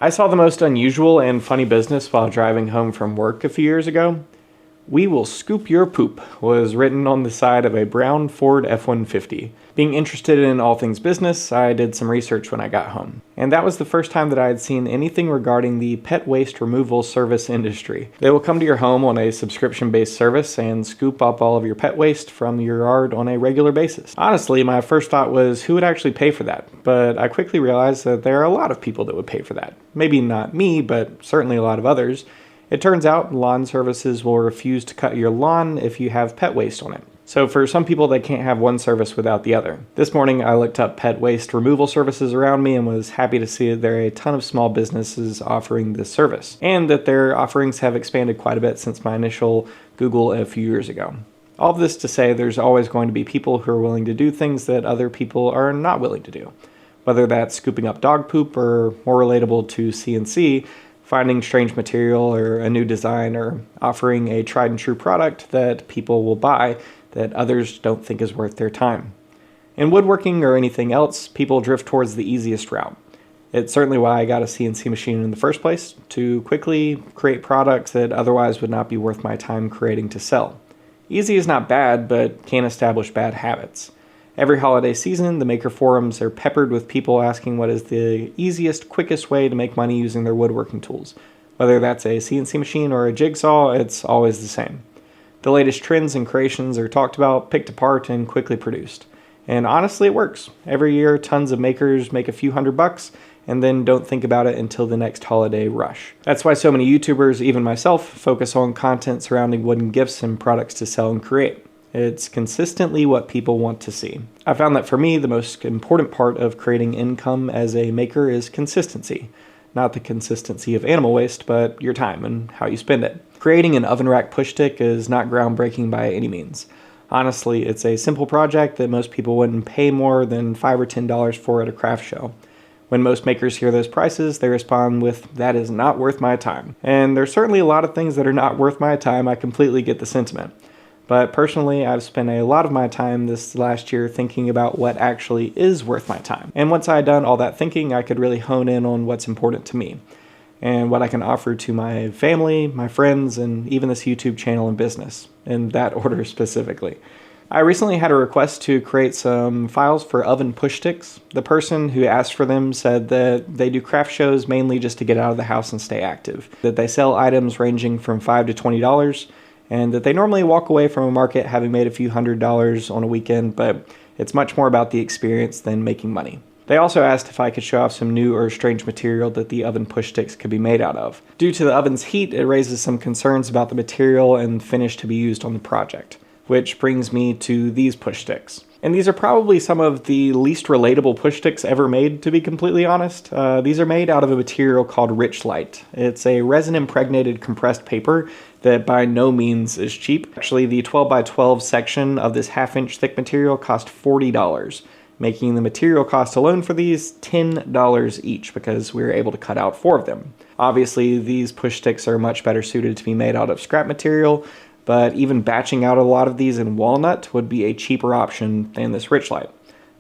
I saw the most unusual and funny business while driving home from work a few years ago. "We will scoop your poop" was written on the side of a brown Ford F-150. Being interested in all things business, I did some research when I got home. And that was the first time that I had seen anything regarding the pet waste removal service industry. They will come to your home on a subscription-based service and scoop up all of your pet waste from your yard on a regular basis. Honestly, my first thought was, who would actually pay for that? But I quickly realized that there are a lot of people that would pay for that. Maybe not me, but certainly a lot of others. It turns out lawn services will refuse to cut your lawn if you have pet waste on it. So for some people, they can't have one service without the other. This morning, I looked up pet waste removal services around me and was happy to see that there are a ton of small businesses offering this service, and that their offerings have expanded quite a bit since my initial Google a few years ago. All of this to say there's always going to be people who are willing to do things that other people are not willing to do. Whether that's scooping up dog poop or, more relatable to CNC, finding strange material or a new design, or offering a tried and true product that people will buy that others don't think is worth their time. In woodworking or anything else, people drift towards the easiest route. It's certainly why I got a CNC machine in the first place, to quickly create products that otherwise would not be worth my time creating to sell. Easy is not bad, but can establish bad habits. Every holiday season, the maker forums are peppered with people asking what is the easiest, quickest way to make money using their woodworking tools. Whether that's a CNC machine or a jigsaw, it's always the same. The latest trends and creations are talked about, picked apart, and quickly produced. And honestly, it works. Every year, tons of makers make a few $100 and then don't think about it until the next holiday rush. That's why so many YouTubers, even myself, focus on content surrounding wooden gifts and products to sell and create. It's consistently what people want to see. I found that for me, the most important part of creating income as a maker is consistency. Not the consistency of animal waste, but your time and how you spend it. Creating an oven rack push stick is not groundbreaking by any means. Honestly, it's a simple project that most people wouldn't pay more than $5 or $10 for at a craft show. When most makers hear those prices, they respond with, "That is not worth my time." And there's certainly a lot of things that are not worth my time. I completely get the sentiment. But personally, I've spent a lot of my time this last year thinking about what actually is worth my time. And once I had done all that thinking, I could really hone in on what's important to me and what I can offer to my family, my friends, and even this YouTube channel and business, in that order specifically. I recently had a request to create some files for oven push sticks. The person who asked for them said that they do craft shows mainly just to get out of the house and stay active, that they sell items ranging from $5 to $20, and that they normally walk away from a market having made a few $100s on a weekend, but it's much more about the experience than making money. They also asked if I could show off some new or strange material that the oven push sticks could be made out of. Due to the oven's heat, it raises some concerns about the material and finish to be used on the project, which brings me to these push sticks. And these are probably some of the least relatable push sticks ever made, to be completely honest. These are made out of a material called Richlite. It's a resin-impregnated compressed paper that by no means is cheap. Actually, the 12 by 12 section of this half-inch thick material cost $40, making the material cost alone for these $10 each, because we were able to cut out 4 of them. Obviously, these push sticks are much better suited to be made out of scrap material, but even batching out a lot of these in walnut would be a cheaper option than this Richlite.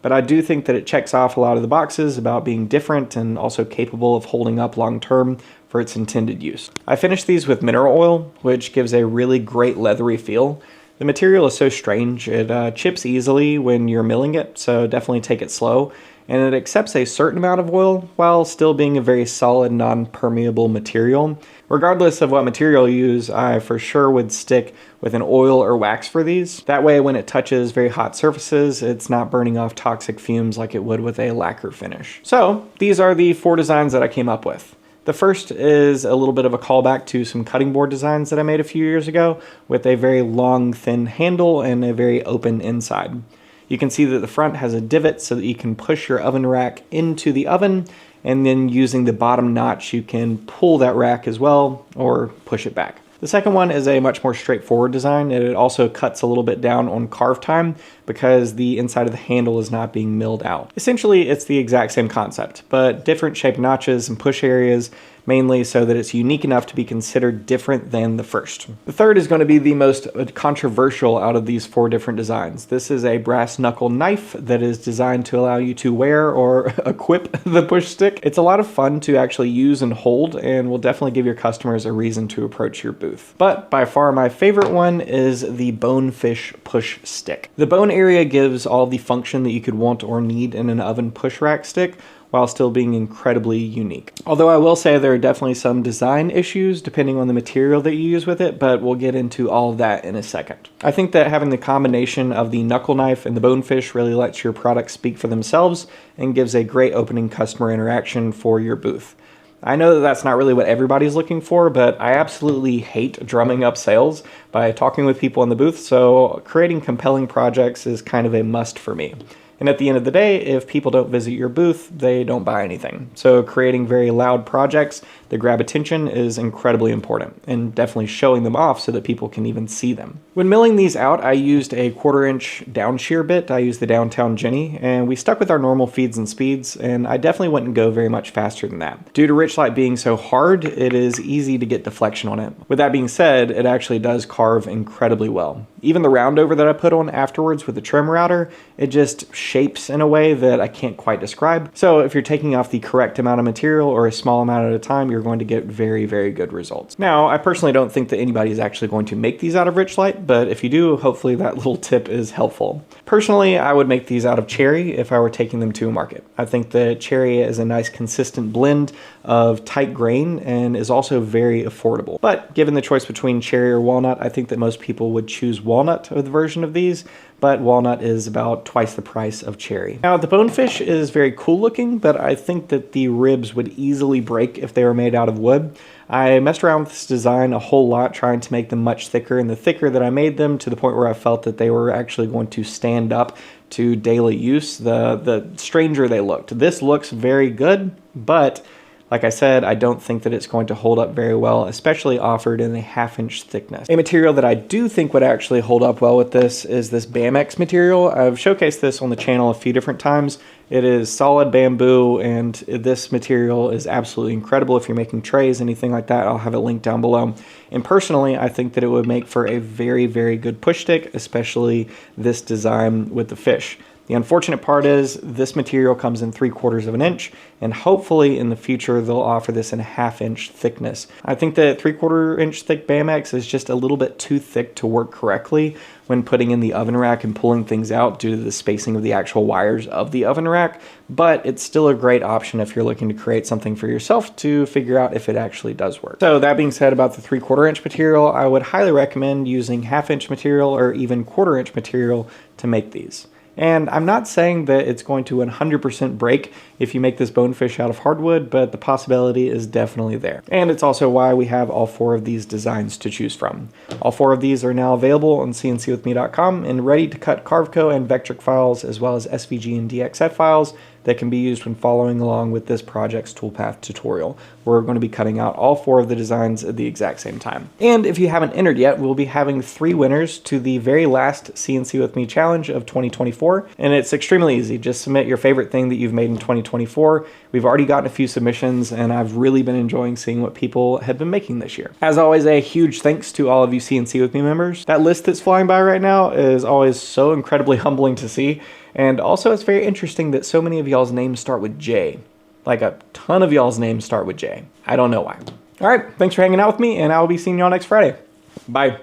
But I do think that it checks off a lot of the boxes about being different and also capable of holding up long term for its intended use. I finished these with mineral oil, which gives a really great leathery feel. The material is so strange, it chips easily when you're milling it, so definitely take it slow. And it accepts a certain amount of oil while still being a very solid, non-permeable material. Regardless of what material you use, I for sure would stick with an oil or wax for these. That way, when it touches very hot surfaces, it's not burning off toxic fumes like it would with a lacquer finish. So, these are the 4 designs that I came up with. The first is a little bit of a callback to some cutting board designs that I made a few years ago, with a very long, thin handle and a very open inside. You can see that the front has a divot so that you can push your oven rack into the oven, and then using the bottom notch you can pull that rack as well or push it back. The second one is a much more straightforward design, and it also cuts a little bit down on carve time, because the inside of the handle is not being milled out. Essentially, it's the exact same concept, but different shaped notches and push areas, mainly so that it's unique enough to be considered different than the first. The third is going to be the most controversial out of these 4 different designs. This is a brass knuckle knife that is designed to allow you to wear or equip the push stick. It's a lot of fun to actually use and hold, and will definitely give your customers a reason to approach your booth. But by far my favorite one is the Bonefish push stick. The bone area gives all the function that you could want or need in an oven push rack stick, while still being incredibly unique. Although I will say there are definitely some design issues depending on the material that you use with it, but we'll get into all of that in a second. I think that having the combination of the knuckle knife and the Bonefish really lets your products speak for themselves and gives a great opening customer interaction for your booth. I know that that's not really what everybody's looking for, but I absolutely hate drumming up sales by talking with people in the booth, so creating compelling projects is kind of a must for me. And at the end of the day, if people don't visit your booth, they don't buy anything. So creating very loud projects that grab attention is incredibly important, and definitely showing them off so that people can even see them. When milling these out, I used a 1/4-inch down shear bit. I used the Downtown Jenny, and we stuck with our normal feeds and speeds, and I definitely wouldn't go very much faster than that. Due to Richlite being so hard, it is easy to get deflection on it. With that being said, it actually does carve incredibly well. Even the roundover that I put on afterwards with the trim router, it just shapes in a way that I can't quite describe. So if you're taking off the correct amount of material or a small amount at a time, you're going to get very, very good results. Now, I personally don't think that anybody is actually going to make these out of Richlite, but if you do, hopefully that little tip is helpful. Personally, I would make these out of cherry if I were taking them to a market. I think that cherry is a nice consistent blend of tight grain and is also very affordable. But given the choice between cherry or walnut, I think that most people would choose walnut of the version of these, but walnut is about twice the price of cherry. Now, the Bonefish is very cool looking, but I think that the ribs would easily break if they were made out of wood. I messed around with this design a whole lot, trying to make them much thicker, and the thicker that I made them, to the point where I felt that they were actually going to stand up to daily use, the stranger they looked. This looks very good, but like I said, I don't think that it's going to hold up very well, especially offered in a 1/2-inch thickness. A material that I do think would actually hold up well with this is this Bamex material. I've showcased this on the channel a few different times. It is solid bamboo, and this material is absolutely incredible if you're making trays, anything like that. I'll have it linked down below. And personally, I think that it would make for a very, very good push stick, especially this design with the fish. The unfortunate part is this material comes in 3/4 of an inch, and hopefully in the future they'll offer this in a 1/2-inch thickness. I think that 3/4-inch thick Bamex is just a little bit too thick to work correctly when putting in the oven rack and pulling things out due to the spacing of the actual wires of the oven rack, but it's still a great option if you're looking to create something for yourself to figure out if it actually does work. So that being said about the 3/4-inch material, I would highly recommend using 1/2-inch material or even 1/4-inch material to make these. And I'm not saying that it's going to 100% break if you make this Bonefish out of hardwood, but the possibility is definitely there. And it's also why we have all 4 of these designs to choose from. All 4 of these are now available on cncwithme.com and ready to cut Carveco and Vectric files, as well as SVG and DXF files that can be used when following along with this project's toolpath tutorial. We're going to be cutting out all 4 of the designs at the exact same time. And if you haven't entered yet, we'll be having 3 winners to the very last CNC With Me challenge of 2024. And it's extremely easy. Just submit your favorite thing that you've made in 2024. We've already gotten a few submissions, and I've really been enjoying seeing what people have been making this year. As always, a huge thanks to all of you CNC With Me members. That list that's flying by right now is always so incredibly humbling to see. And also, it's very interesting that so many of y'all's names start with J. Like a ton of y'all's names start with J. I don't know why. All right, thanks for hanging out with me, and I will be seeing y'all next Friday. Bye.